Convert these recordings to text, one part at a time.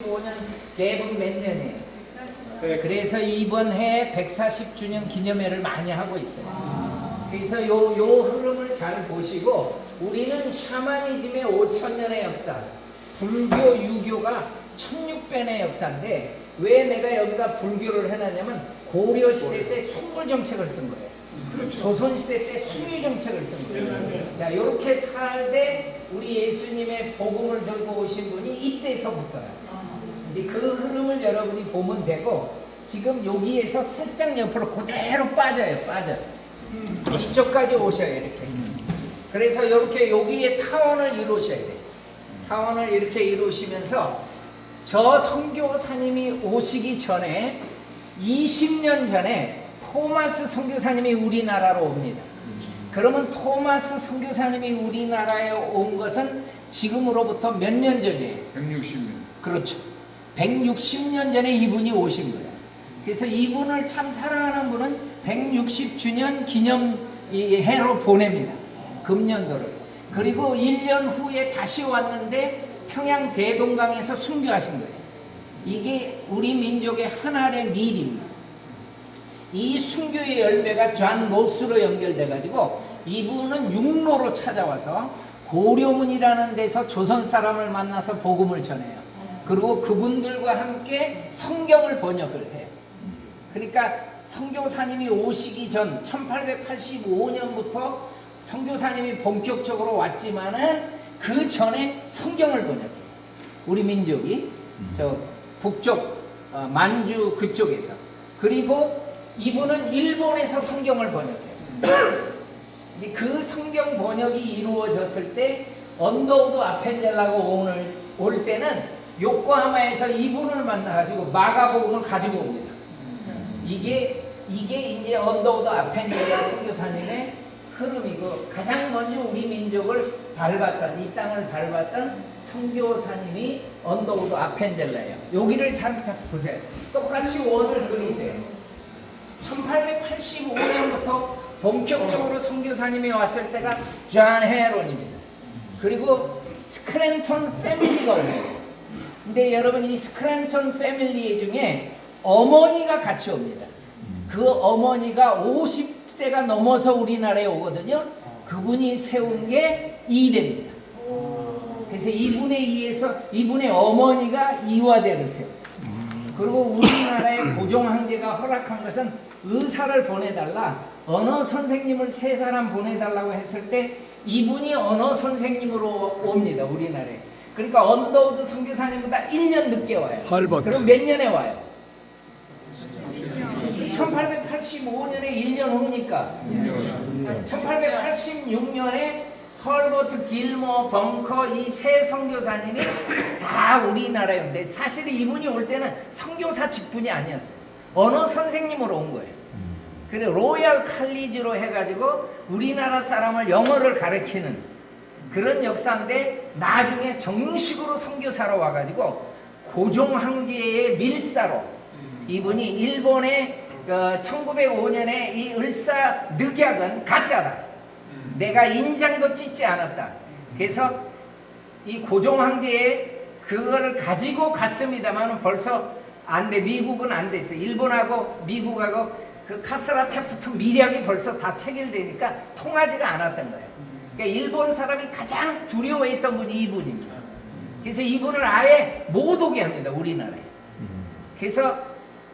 145년 갭은 몇 년이에요? 그래서 이번 해 140주년 기념회를 많이 하고 있어요. 그래서 요 흐름을 잘 보시고, 우리는 샤머니즘의 5000년의 역사, 불교, 유교가 1600년의 역사인데, 왜 내가 여기다 불교를 해놨냐면 고려 시대 때 속물 정책을 쓴 거예요. 조선 시대 때 수유 정책을 쓴 거예요. 자, 이렇게 살때 우리 예수님의 복음을 들고 오신 분이 이때서부터요. 근데 그 흐름을 여러분이 보면 되고, 지금 여기에서 살짝 옆으로 그대로 빠져요. 이쪽까지 오셔요, 이렇게. 그래서 이렇게 여기에 타원을 이루셔야 돼요. 타원을 이렇게 이루시면서 저 선교사님이 오시기 전에 20년 전에 토마스 선교사님이 우리나라로 옵니다. 그러면 토마스 선교사님이 우리나라에 온 것은 지금으로부터 몇 년 전이에요? 160년. 그렇죠. 160년 전에 이분이 오신 거예요. 그래서 이분을 참 사랑하는 분은 160주년 기념 해로 보냅니다. 금년도를. 그리고 1년 후에 다시 왔는데 평양 대동강에서 순교하신 거예요. 이게 우리 민족의 하나의 미래입니다. 이 순교의 열매가 존 모스로 연결돼가지고 이분은 육로로 찾아와서 고려문이라는 데서 조선 사람을 만나서 복음을 전해요. 그리고 그분들과 함께 성경을 번역을 해요. 그러니까 선교사님이 오시기 전 1885년부터 선교사님이 본격적으로 왔지만은 그 전에 성경을 번역해요. 우리 민족이 저 북쪽 만주 그쪽에서. 그리고 이분은 일본에서 성경을 번역해요. 그 성경 번역이 이루어졌을 때 언더우드 아펜젤라가 올 때는 요코하마에서 이분을 만나가지고 마가복음을 가지고 옵니다. 이게 이제 언더우드 아펜젤라 선교사님의 흐름이고, 가장 먼저 우리 민족을 밟았던, 이 땅을 밟았던 선교사님이 언더우드 아펜젤라예요. 여기를 잘 보세요. 똑같이 원을 그리세요. 1885년부터 본격적으로 선교사님이 왔을 때가 존 헤론입니다. 그리고 스크랜턴 패밀리가 옵니다. 근데 여러분, 이 스크랜턴 패밀리 중에 어머니가 같이 옵니다. 그 어머니가 50세가 넘어서 우리나라에 오거든요. 그분이 세운 게 이대입니다. 그래서 이분에 의해서 이분의 어머니가 이화대를 세워요. 그리고 우리나라의 고종 황제가 허락한 것은 의사를 보내달라, 언어 선생님을 3사람 보내달라고 했을 때 이분이 언어 선생님으로 옵니다, 우리나라에. 그러니까 언더우드 선교사님보다 1년 늦게 와요. 할버트. 그럼 몇 년에 와요? 1885년에 1년 후니까 1886년에 헐버트, 길모, 벙커 이 세 선교사님이 다 우리나라에 온데, 사실 이분이 올 때는 선교사 직분이 아니었어요. 언어 선생님으로 온 거예요. 그리고 로얄 칼리지로 해가지고 우리나라 사람을 영어를 가르치는 그런 역사인데, 나중에 정식으로 선교사로 와가지고 고종 황제의 밀사로 이분이 일본의 1905년에 이 을사늑약은 가짜다, 내가 인장도 찢지 않았다. 그래서 이 고종 황제의 그거를 가지고 갔습니다만 벌써 안 돼. 미국은 안 돼 있어. 일본하고 미국하고 그 카스라테프트 미략이 벌써 다 체결되니까 통하지가 않았던 거예요. 그러니까 일본 사람이 가장 두려워했던 분이 이분입니다. 그래서 이분을 아예 못 오게 합니다, 우리나라에. 그래서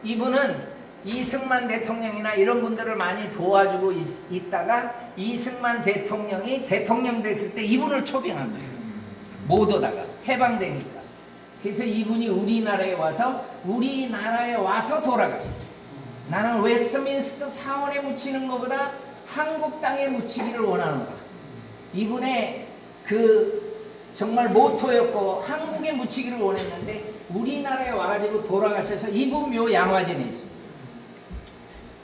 이분은 이승만 대통령이나 이런 분들을 많이 도와주고 있다가 이승만 대통령이 대통령 됐을 때 이분을 초빙합니다. 못 오다가 해방되니까. 그래서 이분이 우리나라에 와서 돌아가셨죠. 나는 웨스트민스터 사원에 묻히는 것보다 한국 땅에 묻히기를 원하노라. 이분의 그 정말 모토였고 한국에 묻히기를 원했는데 우리나라에 와가지고 돌아가셔서 이분 묘 양화진에 있습니다.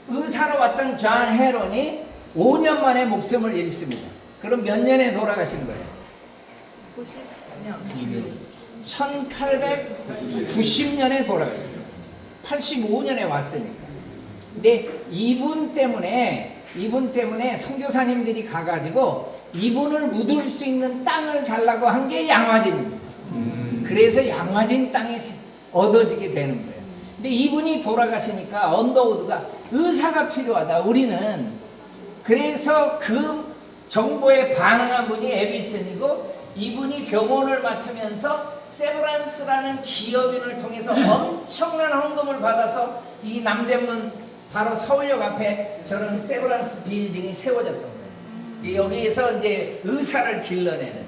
의사로 왔던 존 헤론이 5년 만에 목숨을 잃습니다. 그럼 몇 년에 돌아가신 거예요? 1890년에 돌아가십니다. 85년에 왔으니까. 근데 이분 때문에 선교사님들이 가가지고 이분을 묻을 수 있는 땅을 달라고 한 게 양화진입니다. 그래서 양화진 땅이 얻어지게 되는 거예요. 근데 이분이 돌아가시니까 언더우드가 의사가 필요하다. 우리는 그래서 그 정보에 반응한 분이 에디슨이고, 이분이 병원을 맡으면서 세브란스라는 기업인을 통해서 엄청난 헌금을 받아서 이 남대문 바로 서울역 앞에 저런 세브란스 빌딩이 세워졌던 거예요. 여기에서 이제 의사를 길러내는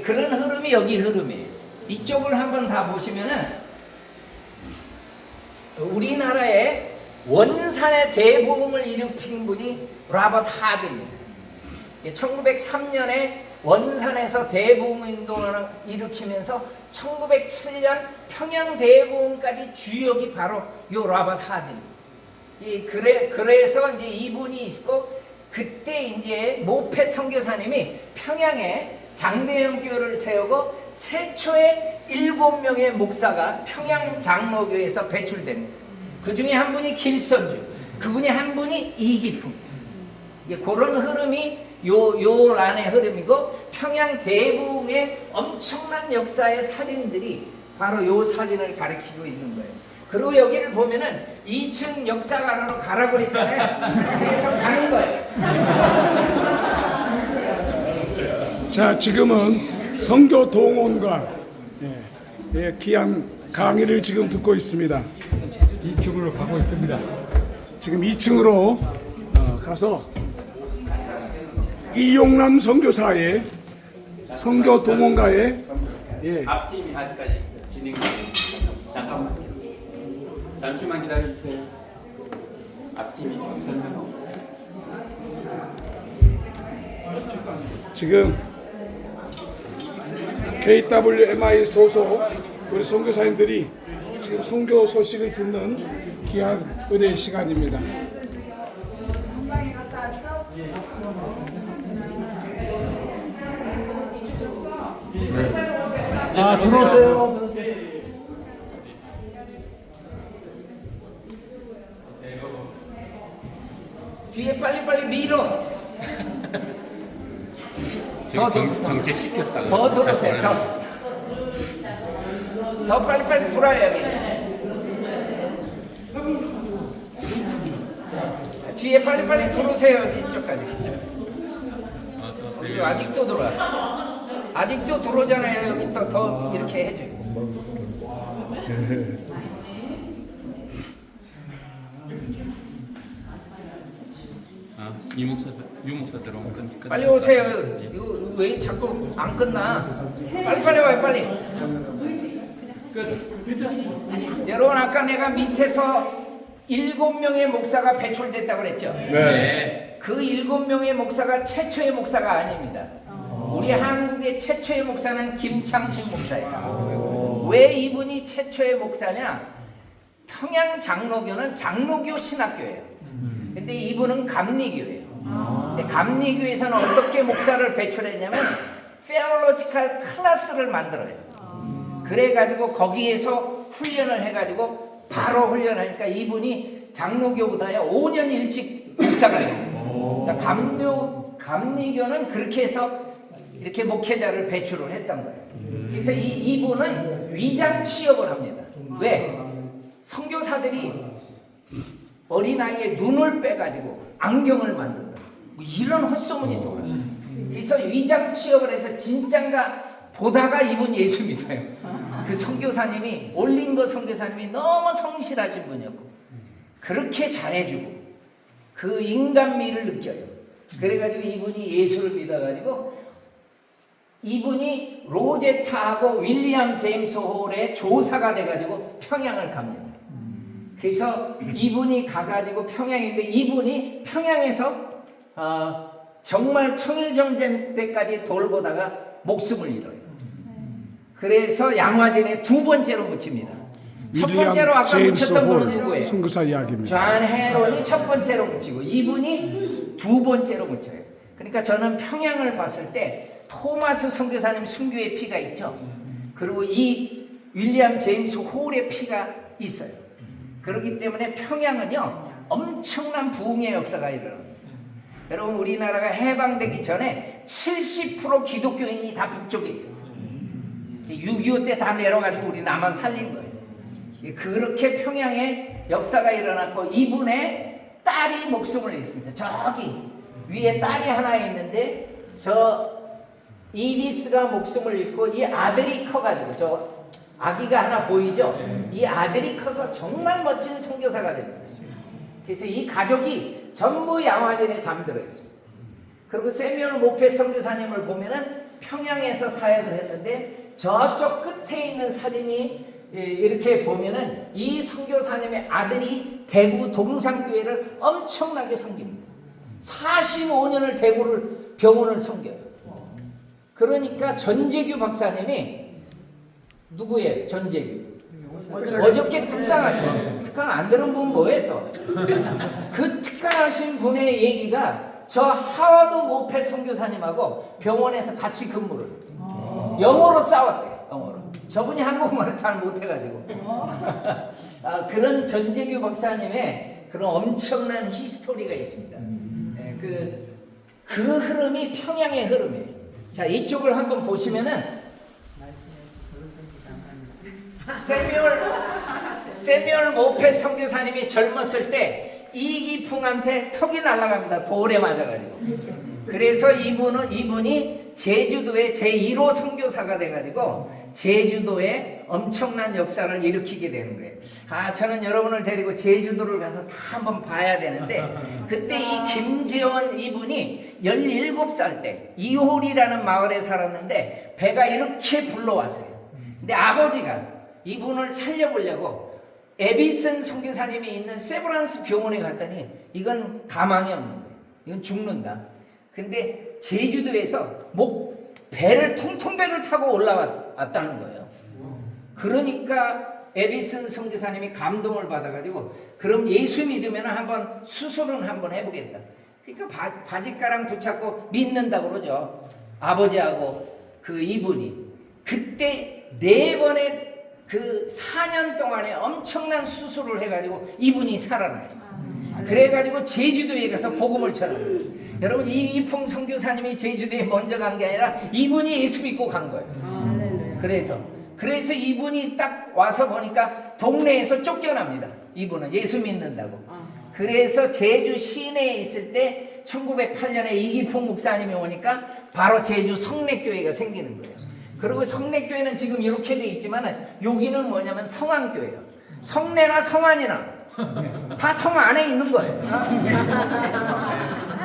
그런 흐름이 여기 흐름이에요. 이쪽을 한번 다 보시면은 우리나라의 원산의 대부흥을 일으킨 분이 로버트 하드입니다. 1903년에 원산에서 대부흥운동을 일으키면서 1907년 평양 대부흥까지 주역이 바로 요 로버트 하드입니다. 그래서 이제 이분이 있고, 그때 이제 모페 선교사님이 평양에 장대형 교회를 세우고 최초의 7명의 목사가 평양 장로교회에서 배출됩니다. 그 중에 한 분이 길선주, 그분이 한 분이 이기풍. 그런 흐름이 요 란의 흐름이고, 평양 대부흥의 엄청난 역사의 사진들이 바로 요 사진을 가리키고 있는 거예요. 그리고 여기를 보면은 2층 역사관으로 가라고 그랬잖아요. 그래서 가는 거예요. 자, 지금은 선교 동원과 귀한 강의를 지금 듣고 있습니다. 2층으로 가고 있습니다. 지금 2층으로 가서 이용남 선교사의 선교 동원가의 앞팀이 아직까지 진행 중입니다. 잠깐만요. 잠시만 기다려주세요. 앞팀이 지금 설명하고. 지금 KWMI 소속 우리 선교사님들이 지금 선교 소식을 듣는 귀한 은혜의 시간입니다. 들어오세요. 뒤에 빨리빨리 밀어. 정체시켰다가 더 들어오세요. 더 빨리빨리 돌아야 돼. 뒤에 빨리빨리 들어오세요. 이쪽까지. 여기 아직도 들어와. 아직도 들어오잖아요. 여기 더 이렇게 해줘요. 유 목사 들어오면 끝. 빨리 오세요. 이거 왜 자꾸 안 끝나? 빨리 와요, 빨리. 여러분, 아까 내가 밑에서 7명의 목사가 배출됐다고 그랬죠? 네. 그 7명의 목사가 최초의 목사가 아닙니다. 우리 한국의 최초의 목사는 김창식 목사예요. 왜 이분이 최초의 목사냐? 평양 장로교는 장로교 신학교예요. 근데 이분은 감리교예요. 근데 감리교에서는 어떻게 목사를 배출했냐면 theological 클래스를 만들어요. 그래가지고 거기에서 훈련을 해가지고 바로 훈련하니까 이분이 장로교보다요 5년 일찍 목사가 돼요. 그러니까 감리교는 그렇게 해서 이렇게 목회자를 배출을 했던 거예요. 그래서 이분은 위장 취업을 합니다. 왜? 선교사들이 어린아이의 눈을 빼가지고 안경을 만든다. 뭐 이런 헛소문이 돌아요. 그래서 위장 취업을 해서 진짠가 보다가 이분 예수 믿어요. 그 선교사님이 올린거 선교사님이 너무 성실하신 분이었고 그렇게 잘해주고 그 인간미를 느껴요. 그래가지고 이분이 예수를 믿어가지고 이분이 로제타하고 윌리엄 제임스 홀의 조사가 돼가지고 평양을 갑니다. 그래서 이분이 가가지고 평양인데 이분이 평양에서 정말 청일전쟁 때까지 돌보다가 목숨을 잃어요. 그래서 양화진에 2번째로 묻힙니다. 첫 번째로 아까 묻혔던 분은 누구예요? 선교사 이야기입니다. 존 헤론이 첫 번째로 묻히고 이분이 2번째로 묻혀요. 그러니까 저는 평양을 봤을 때 토마스 선교사님 순교의 피가 있죠. 그리고 이 윌리엄 제임스 홀의 피가 있어요. 그렇기 때문에 평양은요 엄청난 부흥의 역사가 일어납니다. 여러분 우리나라가 해방되기 전에 70% 기독교인이 다 북쪽에 있었어요. 6.25 때 다 내려가지고 우리 남한 살린 거예요. 그렇게 평양에 역사가 일어났고 이분의 딸이 목숨을 잃습니다. 저기 위에 딸이 하나 있는데 저 이디스가 목숨을 잃고 이 아들이 커가지고 저 아기가 하나 보이죠? 이 아들이 커서 정말 멋진 선교사가 됩니다. 그래서 이 가족이 전부 양화전에 잠들어 있습니다. 그리고 세뮤얼 모페 선교사님을 보면은 평양에서 사역을 했는데 저쪽 끝에 있는 사진이 이렇게 보면은 이 선교사님의 아들이 대구 동산교회를 엄청나게 섬깁니다. 45년을 대구를 병원을 섬겨요. 그러니까 전재규 박사님이 누구예요? 전재규. 어저께 특강하신 특강 안 들은 분 뭐예요 또? 그 특강하신 분의 얘기가 저 하와드 모페 선교사님하고 병원에서 같이 근무를 영어로 싸웠대요. 영어로. 저분이 한국말을 잘 못해가지고 그런 전재규 박사님의 그런 엄청난 히스토리가 있습니다. 그 흐름이 평양의 흐름이에요. 자, 이쪽을 한번 보시면은 세뮤얼 모페 선교사님이 젊었을 때 이기풍한테 턱이 날아갑니다. 돌에 맞아가지고. 그래서 이분이 제주도의 제1호 선교사가 돼가지고 제주도에 엄청난 역사를 일으키게 되는 거예요. 저는 여러분을 데리고 제주도를 가서 다 한번 봐야 되는데 그때 이 김재원 이분이 17살 때 이홀이라는 마을에 살았는데 배가 이렇게 불러왔어요. 근데 아버지가 이분을 살려보려고 에비슨 선교사님이 있는 세브란스 병원에 갔더니 이건 가망이 없는 거예요. 이건 죽는다. 근데 제주도에서 배를 통통배를 타고 올라왔다는 거예요. 그러니까 에비슨 선교사님이 감동을 받아가지고 그럼 예수 믿으면 한번 수술은 한번 해보겠다. 그러니까 바짓가랑 붙잡고 믿는다 그러죠. 아버지하고 그 이분이 그때 4번의 그 4년 동안에 엄청난 수술을 해가지고 이분이 살아나요. 그래가지고 제주도에 가서 복음을 전합니다. 여러분 이기풍 선교사님이 제주도에 먼저 간 게 아니라 이분이 예수 믿고 간 거예요. 그래서 이분이 딱 와서 보니까 동네에서 쫓겨납니다. 이분은 예수 믿는다고. 그래서 제주 시내에 있을 때 1908년에 이기풍 목사님이 오니까 바로 제주 성례교회가 생기는 거예요. 그리고 성례교회는 지금 이렇게 돼 있지만 여기는 뭐냐면 성안교회예요. 성례나 성안이나 다 성 안에 있는 거예요.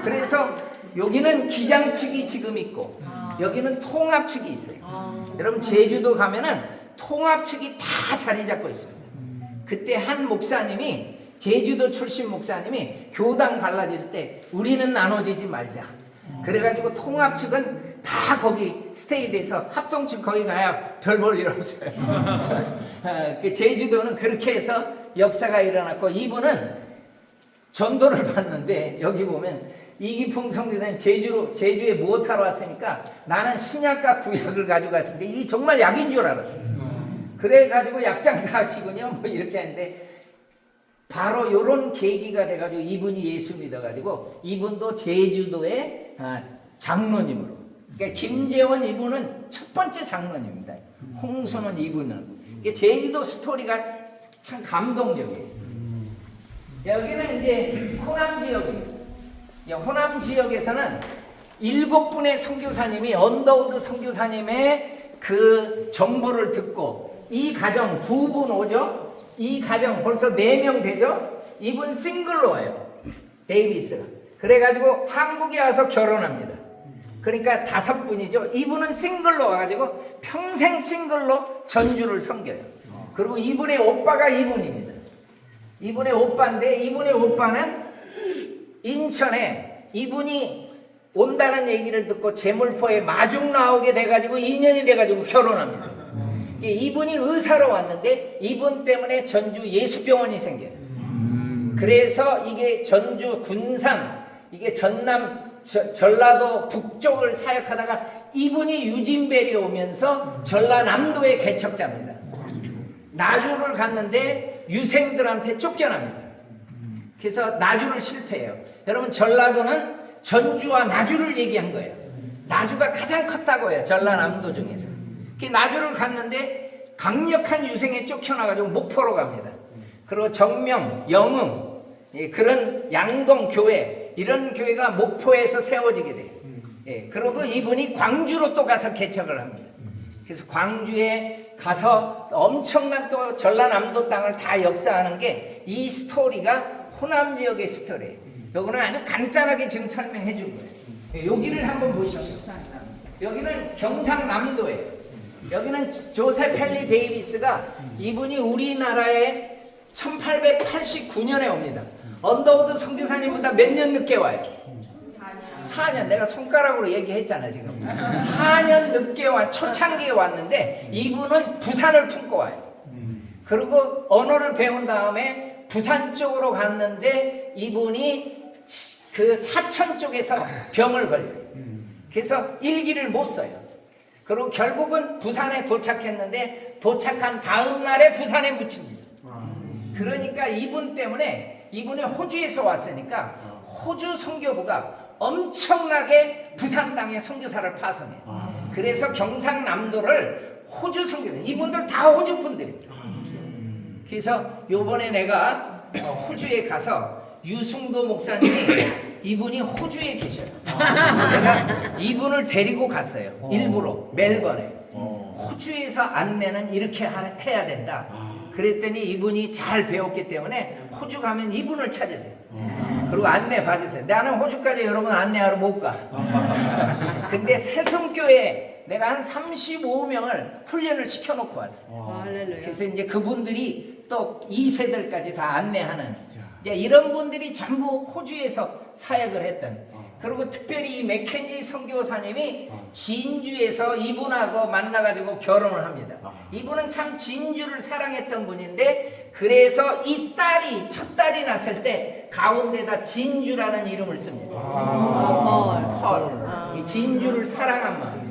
그래서 여기는 기장 측이 지금 있고 여기는 통합 측이 있어요. 여러분 제주도 가면은 통합 측이 다 자리 잡고 있습니다. 그때 한 목사님이 제주도 출신 목사님이 교당 갈라질 때 우리는 나눠지지 말자. 그래가지고 통합 측은 다 거기 스테이 돼서 합동 측 거기 가야 별 볼 일 없어요. 제주도는 그렇게 해서 역사가 일어났고 이분은 전도를 받는데 여기 보면 이기풍 선교사님 제주에 무엇하러 왔습니까? 나는 신약과 구약을 가지고 왔습니다. 이게 정말 약인 줄 알았어요. 그래가지고 약장사 하시군요. 뭐 이렇게 하는데 바로 이런 계기가 돼가지고 이분이 예수 믿어가지고 이분도 제주도의 장로님으로. 그러니까 김재원 이분은 첫 번째 장로님입니다. 홍수는 이분은. 제주도 스토리가 참 감동적이에요. 여기는 이제 호남 지역입니다. 호남 지역에서는 7분의 선교사님이 언더우드 선교사님의 그 정보를 듣고 이 가정 2분 오죠? 이 가정 벌써 4명 되죠? 이분 싱글로 와요. 데이비스가. 그래가지고 한국에 와서 결혼합니다. 그러니까 5분이죠. 이분은 싱글로 와가지고 평생 싱글로 전주를 섬겨요. 그리고 이분의 오빠가 이분입니다. 이분의 오빠인데 이분의 오빠는 인천에 이분이 온다는 얘기를 듣고 제물포에 마중 나오게 돼가지고 2년이 돼가지고 결혼합니다. 이분이 의사로 왔는데 이분 때문에 전주 예수병원이 생겨요. 그래서 이게 전주 군산 이게 전라도 북쪽을 사역하다가 이분이 유진벨이 오면서 전라남도의 개척자입니다. 나주를 갔는데 유생들한테 쫓겨납니다. 그래서 나주를 실패해요. 여러분 전라도는 전주와 나주를 얘기한 거예요. 나주가 가장 컸다고 해요. 전라남도 중에서. 나주를 갔는데 강력한 유생에 쫓겨나가지고 목포로 갑니다. 그리고 정명, 영흥, 예, 그런 양동 교회, 이런 교회가 목포에서 세워지게 돼요. 예, 그리고 이분이 광주로 또 가서 개척을 합니다. 그래서 광주에 가서 엄청난 또 전라남도 땅을 다 역사하는 게 이 스토리가 호남 지역의 스토리예요. 요거는 아주 간단하게 지금 설명해 준 거예요. 예, 여기를 한번 보십시오. 여기는 경상남도예요. 여기는 조셉 헨리 데이비스가 이분이 우리나라에 1889년에 옵니다. 언더우드 선교사님보다 몇 년 늦게 와요? 4년. 내가 손가락으로 얘기했잖아 지금. 4년 늦게 와, 초창기에 왔는데 이분은 부산을 품고 와요. 그리고 언어를 배운 다음에 부산 쪽으로 갔는데 이분이 그 사천 쪽에서 병을 걸려요. 그래서 일기를 못 써요. 그리고 결국은 부산에 도착했는데 도착한 다음 날에 부산에 묻힙니다. 그러니까 이분 때문에, 이분이 호주에서 왔으니까 호주 선교부가 엄청나게 부산 땅에 선교사를 파송해요. 그래서 경상남도를 호주 선교사, 이분들 다 호주 분들입니다. 그래서 요번에 내가 호주에 가서 유승도 목사님이 이분이 호주에 계셔요. 내가 이분을 데리고 갔어요. 일부러 멜번에. 호주에서 안내는 이렇게 해야 된다. 그랬더니 이분이 잘 배웠기 때문에 호주 가면 이분을 찾으세요. 그리고 안내 봐주세요. 나는 호주까지 여러분 안내하러 못 가. 근데 새송교회 내가 한 35명을 훈련을 시켜놓고 왔어요. 그래서 이제 그분들이 또 2세들까지 다 안내하는, 이제 이런 분들이 전부 호주에서 사역을 했던. 그리고 특별히 이 맥켄지 선교사님이 진주에서 이분하고 만나가지고 결혼을 합니다. 이분은 참 진주를 사랑했던 분인데, 그래서 이 딸이, 첫 딸이 났을 때 가운데다 진주라는 이름을 씁니다. 펄. 이 진주를 사랑한 마음.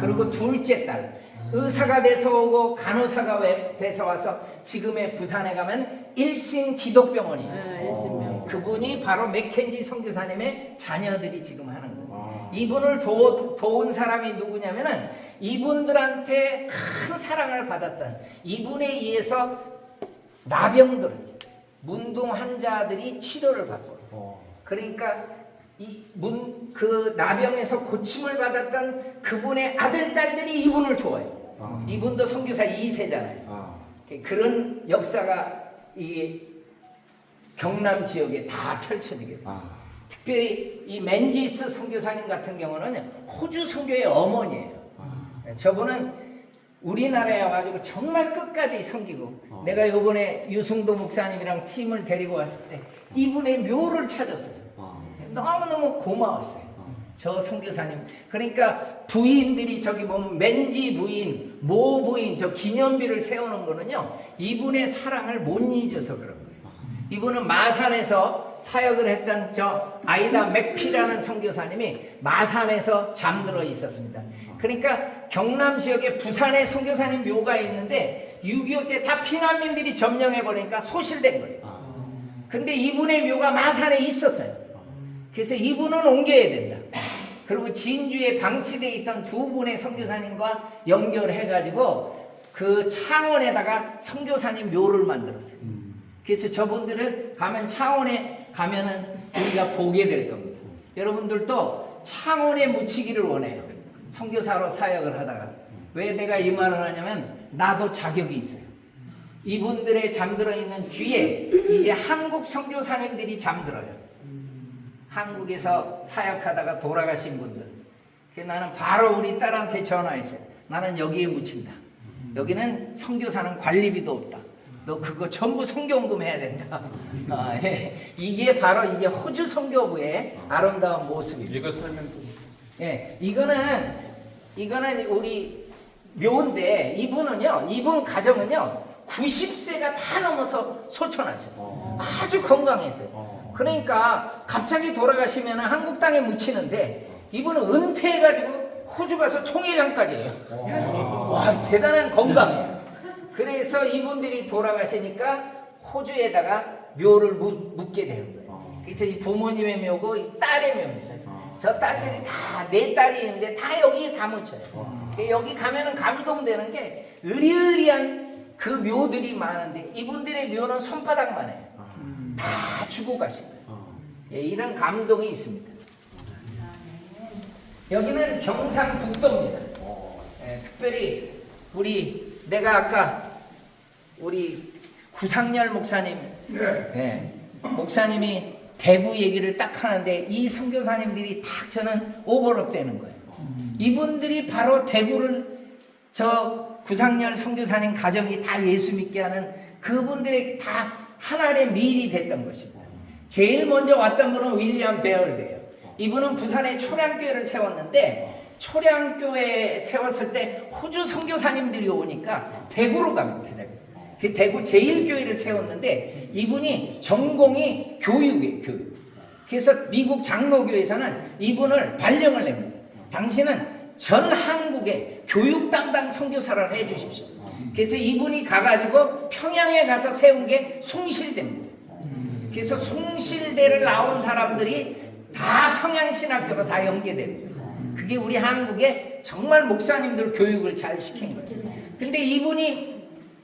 그리고 둘째 딸, 의사가 돼서 오고 간호사가 돼서 와서 지금의 부산에 가면 일신 기독병원이 있어요. 그분이 바로 맥켄지 선교사님의 자녀들이 지금 하는 거예요. 이분을 도운 사람이 누구냐면은 이분들한테 큰 사랑을 받았던, 이분에 의해서 나병들, 문둥 환자들이 치료를 받고, 그러니까 그 나병에서 고침을 받았던 그분의 아들, 딸들이 이분을 도와요. 이분도 선교사 2세잖아요. 그런 역사가 이 경남 지역에 다 펼쳐지게 돼요. 특별히 이 맨지스 선교사님 같은 경우는 호주 선교의 어머니예요. 저분은 우리나라에 와가지고 정말 끝까지 섬기고, 내가 이번에 유승도 목사님이랑 팀을 데리고 왔을 때 이분의 묘를 찾았어요. 너무너무 고마웠어요. 저 선교사님. 그러니까 부인들이 저기 보면 맨지 부인, 모 부인, 저 기념비를 세우는 거는요, 이분의 사랑을 못 잊어서 그런 거예요. 이분은 마산에서 사역을 했던 저 아이다 맥피라는 선교사님이 마산에서 잠들어 있었습니다. 그러니까 경남 지역에 부산에 선교사님 묘가 있는데 6.25 때 다 피난민들이 점령해 버리니까 소실된 거예요. 근데 이분의 묘가 마산에 있었어요. 그래서 이분은 옮겨야 된다. 그리고 진주에 방치되어 있던 두 분의 선교사님과 연결해가지고 그 창원에다가 선교사님 묘를 만들었어요. 그래서 저분들은 가면 창원에 가면은 우리가 보게 될 겁니다. 여러분들도 창원에 묻히기를 원해요. 선교사로 사역을 하다가. 왜 내가 이 말을 하냐면 나도 자격이 있어요. 이분들의 잠들어 있는 뒤에 이제 한국 선교사님들이 잠들어요. 한국에서 사역하다가 돌아가신 분들. 그래서 나는 바로 우리 딸한테 전화했어요. 나는 여기에 묻힌다. 여기는 선교사는 관리비도 없다. 너 그거 전부 선교원금 해야 된다. 이게 바로 이게 호주 선교부의 아름다운 모습입니다. 이거 설명 좀. 예, 이거는 우리 묘인데, 이분 가정은요 90세가 다 넘어서 소천하죠. 아주 건강했어요. 그러니까 갑자기 돌아가시면 한국 땅에 묻히는데 이분은 은퇴해가지고 호주 가서 총회장까지 해요. 와, 대단한 건강이에요. 그래서 이분들이 돌아가시니까 호주에다가 묘를 묻게 되는 거예요. 그래서 이 부모님의 묘고 이 딸의 묘입니다. 저 딸들이 다 네 딸이 있는데 다 여기에 다 묻혀요. 여기 가면은 감동되는 게 으리으리한 그 묘들이 많은데 이분들의 묘는 손바닥만 해요. 다 주고 가신 거예요. 예, 이런 감동이 있습니다. 여기는 경상북도입니다. 예, 특별히 내가 아까 우리 구상열 목사님, 예, 목사님이 대구 얘기를 딱 하는데 이 선교사님들이 딱 저는 오버랩 되는 거예요. 이분들이 바로 대구를 저 구상열 선교사님 가정이 다 예수 믿게 하는 그분들의 다 하나의 미일이 됐던 것이고, 제일 먼저 왔던 분은 윌리엄 베얼드예요. 이분은 부산에 초량교회를 세웠는데 초량교회 세웠을 때 호주 선교사님들이 오니까 대구로 갑니다. 그 대구 제1교회를 세웠는데 이분이 전공이 교육이에요. 교육. 그래서 미국 장로교회에서는 이분을 발령을 냅니다. 당신은 전 한국에 교육 담당 선교사를 해주십시오. 그래서 이분이 가가지고 평양에 가서 세운 게 숭실대입니다. 그래서 숭실대를 나온 사람들이 다 평양신학교로 다 연계됩니다. 그게 우리 한국에 정말 목사님들 교육을 잘 시킨 거예요. 근데 이분이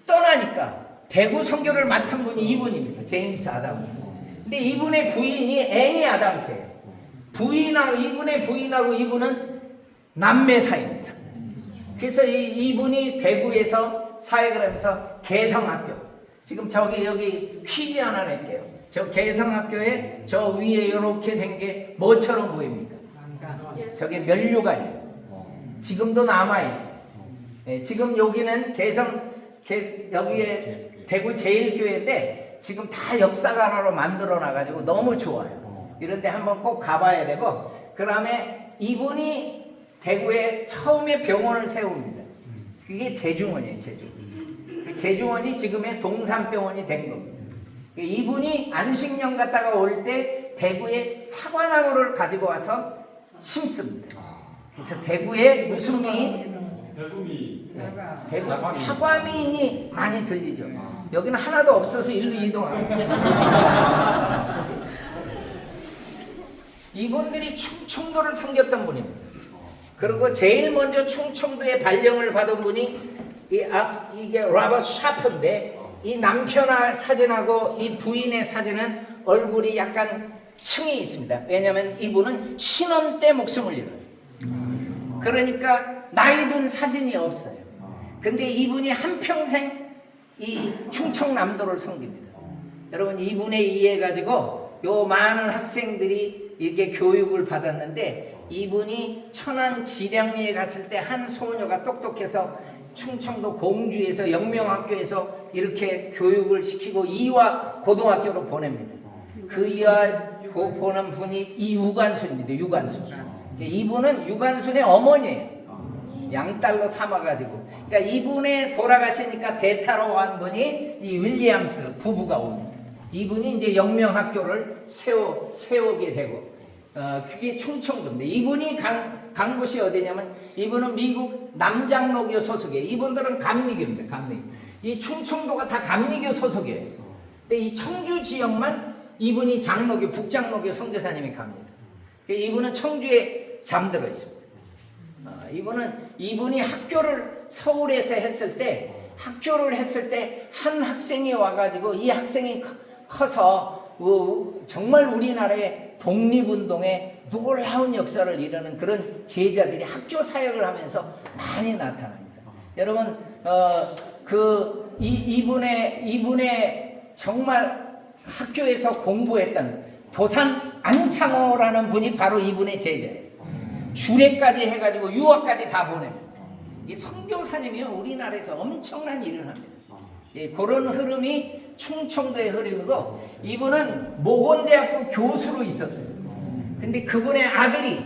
떠나니까 대구 선교를 맡은 분이 이분입니다. 제임스 아담스. 근데 이분의 부인이 애니 아담스예요. 이분의 부인하고 이분은 남매 사이입니다. 그래서 이분이 대구에서 사역을 하면서 개성학교, 지금 여기 퀴즈 하나 낼게요. 저 개성학교에 저 위에 이렇게 된 게 뭐처럼 보입니까? 저게 면류관이에요. 지금도 남아있어요. 네, 지금 여기는 여기에 대구 제1교회인데 지금 다 역사관으로 만들어 놔가지고 너무 좋아요. 이런데 한번 꼭 가봐야 되고, 그 다음에 이분이 대구에 처음에 병원을 세웁니다. 그게 제중원이에요. 제중원이 지금의 동산병원이 된 겁니다. 이분이 안식년 갔다가 올 때 대구에 사과나무를 가지고 와서 심습니다. 그래서 대구에 무슨 미인? 대구 사과미인이 많이 들리죠. 여기는 하나도 없어서 일로 이동합니다. 이분들이 충청도를 섬겼던 분입니다. 그리고 제일 먼저 충청도에 발령을 받은 분이 이게 로버트 샤프인데, 이 남편의 사진하고 이 부인의 사진은 얼굴이 약간 층이 있습니다. 왜냐하면 이분은 신혼 때 목숨을 잃어요. 그러니까 나이 든 사진이 없어요. 근데 이분이 한평생 이 충청남도를 섬깁니다. 여러분, 이분에 의해 가지고 요 많은 학생들이 이렇게 교육을 받았는데, 이분이 천안 지량리에 갔을 때 한 소녀가 똑똑해서 충청도 공주에서 영명학교에서 이렇게 교육을 시키고 이화 고등학교로 보냅니다. 그 이화 보낸 분이 이유관순입니다. 유관순. 이분은 유관순의 어머니예요. 양딸로 삼아가지고. 그러니까 이분의 돌아가시니까 대타로 한 분이 이 윌리엄스 부부가 옵니다. 이분이 이제 영명학교를 세우게 되고, 그게 충청도인데, 이분이 간 곳이 어디냐면, 이분은 미국 남장로교 소속이에요. 이분들은 감리교입니다. 감리교. 이 충청도가 다 감리교 소속이에요. 근데 이 청주 지역만 이분이 장로교, 북장로교 선교사님이 갑니다. 이분은 청주에 잠들어 있습니다. 이분이 학교를 서울에서 했을 때 한 학생이 와가지고 이 학생이 커서 정말 우리나라의 독립운동에 놀라운 역사를 이루는 그런 제자들이 학교 사역을 하면서 많이 나타납니다. 여러분, 이분의 정말 학교에서 공부했던 도산 안창호라는 분이 바로 이분의 제자예요. 주례까지 해가지고 유학까지 다 보냅니다. 이 선교사님이 우리나라에서 엄청난 일을 합니다. 예, 그런 흐름이 충청도의 흐름이고, 이분은 모건대학교 교수로 있었어요. 근데 그분의 아들이,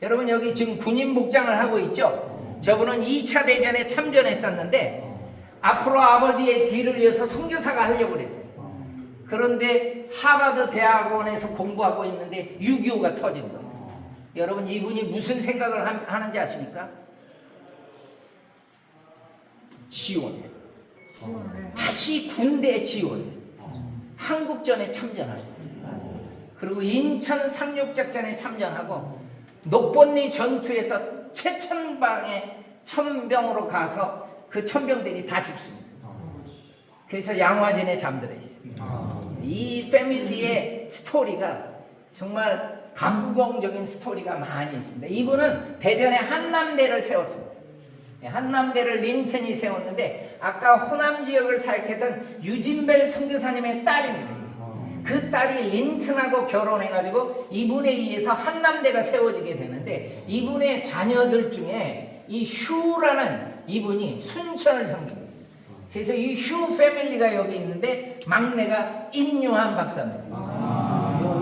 여러분 여기 지금 군인 복장을 하고 있죠? 저분은 2차 대전에 참전했었는데 앞으로 아버지의 뒤를 이어서 선교사가 하려고 그랬어요. 그런데 하버드 대학원에서 공부하고 있는데 6.25가 터진 겁니다. 여러분, 이분이 무슨 생각을 하는지 아십니까? 지원. 다시 군대 지원. 한국전에 참전하죠. 그리고 인천 상륙작전에 참전하고 녹본리 전투에서 최천방에 천병으로 가서 그 천병들이 다 죽습니다. 그래서 양화진에 잠들어 있습니다. 이 패밀리의 스토리가 정말 감동적인 스토리가 많이 있습니다. 이분은 대전에 한남대를 세웠습니다. 한남대를 린튼이 세웠는데 아까 호남 지역을 사역했던 유진벨 선교사님의 딸입니다. 그 딸이 린튼하고 결혼해가지고 이분에 의해서 한남대가 세워지게 되는데 이분의 자녀들 중에 이 휴라는 이분이 순천을 섬깁니다. 그래서 이 휴 패밀리가 여기 있는데 막내가 인유한 박사입니다.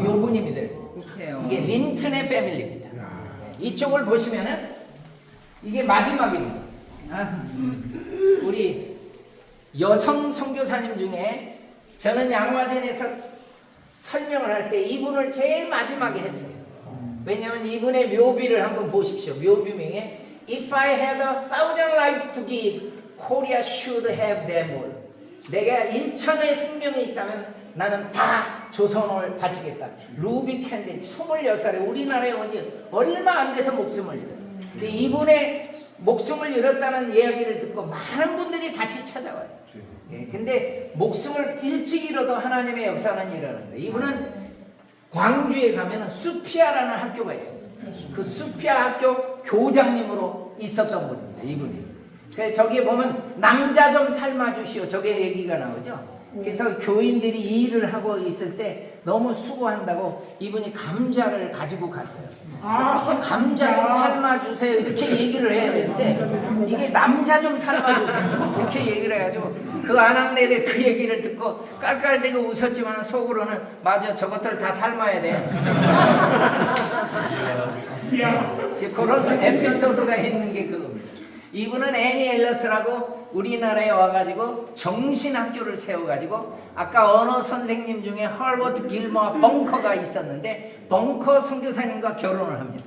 요 분입니다. 이게 린튼의 패밀리입니다. 이쪽을 보시면은 이게 마지막입니다. 우리 여성 선교사님 중에 저는 양화진에서 설명을 할 때 이분을 제일 마지막에 했어요. 왜냐하면 이분의 묘비를 한번 보십시오. 묘비명에 If I had 1,000 lives to give, Korea should have them all. 내가 1,000의 생명이 있다면 나는 다 조선을 바치겠다. 루비 캔디 26살에 우리나라에 온 지 얼마 안 돼서 목숨을 잃어요. 근데 이분의 목숨을 잃었다는 이야기를 듣고 많은 분들이 다시 찾아와요. 근데 목숨을 일찍 잃어도 하나님의 역사는 일어납니다. 이분은 광주에 가면 수피아라는 학교가 있습니다. 그 수피아 학교 교장님으로 있었던 분입니다. 이분이. 그래서 저기에 보면 남자 좀 삶아주시오. 저게 얘기가 나오죠. 그래서 교인들이 일을 하고 있을 때 너무 수고한다고 이분이 감자를 가지고 갔어요. 감자 좀 삶아주세요. 이렇게 얘기를 해야 되는데 이게 남자 좀 삶아주세요. 이렇게 얘기를 해가지고 그 아낙네들 그 얘기를 듣고 깔깔대고 웃었지만 속으로는 맞아 저것들 다 삶아야 돼. 그런 에피소드가 있는 게 그겁니다. 이분은 애니 엘러스라고 우리나라에 와가지고 정신학교를 세워가지고 아까 언어 선생님 중에 헐버트 길머와 벙커가 있었는데 벙커 선교사님과 결혼을 합니다.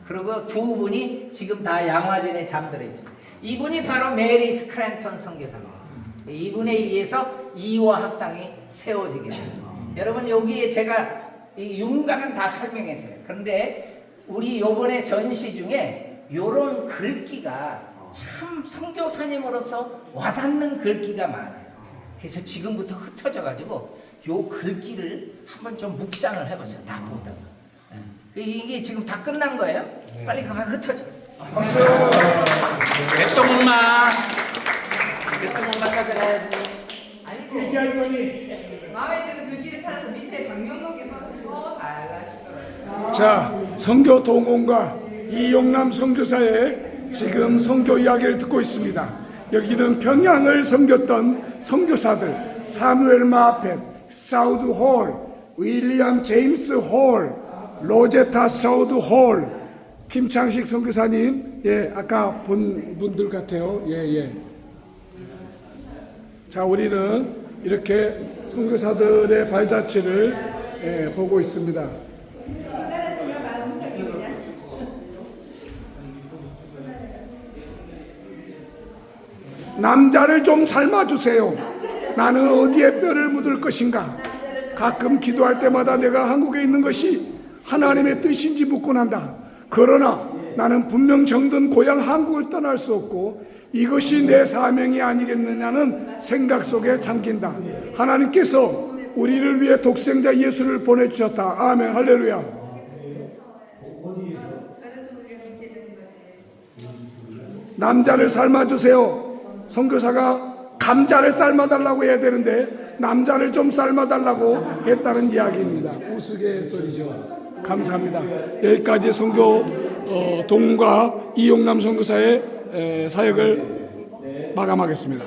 그리고 두 분이 지금 다 양화진에 잠들어 있습니다. 이분이 바로 메리 스크랜턴 선교사입니다. 이분에 의해서 이화 학당이 세워지게 됩니다. 여러분 여기에 제가 이 윤곽은 다 설명했어요. 그런데 우리 요번에 전시 중에 요런 글귀가 참 선교사님으로서 와닿는 글귀가 많아요. 그래서 지금부터 흩어져가지고 요 글귀를 한번 좀 묵상을 해보세요. 다 보다가. 이게 지금 다 끝난 거예요? 빨리 가만 흩어져. 백동엄마 찾아가야지. 아니고 마음에 드는 글귀를 찾아서 밑에 박명록에서 달라시더라고요. 자, 선교 동원과 이용남 선교사의 지금 선교 이야기를 듣고 있습니다. 여기는 평양을 섬겼던 선교사들 사무엘 마펫, 사우드 홀, 윌리엄 제임스 홀, 로제타 사우드 홀, 김창식 선교사님, 예, 아까 본 분들 같아요. 예. 자, 우리는 이렇게 선교사들의 발자취를 보고 있습니다. 남자를 좀 삶아주세요. 나는 어디에 뼈를 묻을 것인가? 가끔 기도할 때마다 내가 한국에 있는 것이 하나님의 뜻인지 묻곤 한다. 그러나 나는 분명 정든 고향 한국을 떠날 수 없고 이것이 내 사명이 아니겠느냐는 생각 속에 잠긴다. 하나님께서 우리를 위해 독생자 예수를 보내주셨다. 아멘. 할렐루야. 남자를 삶아주세요. 선교사가 감자를 삶아달라고 해야 되는데 남자를 좀 삶아달라고 했다는 이야기입니다. 우스갯소리죠. 감사합니다. 여기까지 선교 동과 이용남 선교사의 사역을 마감하겠습니다.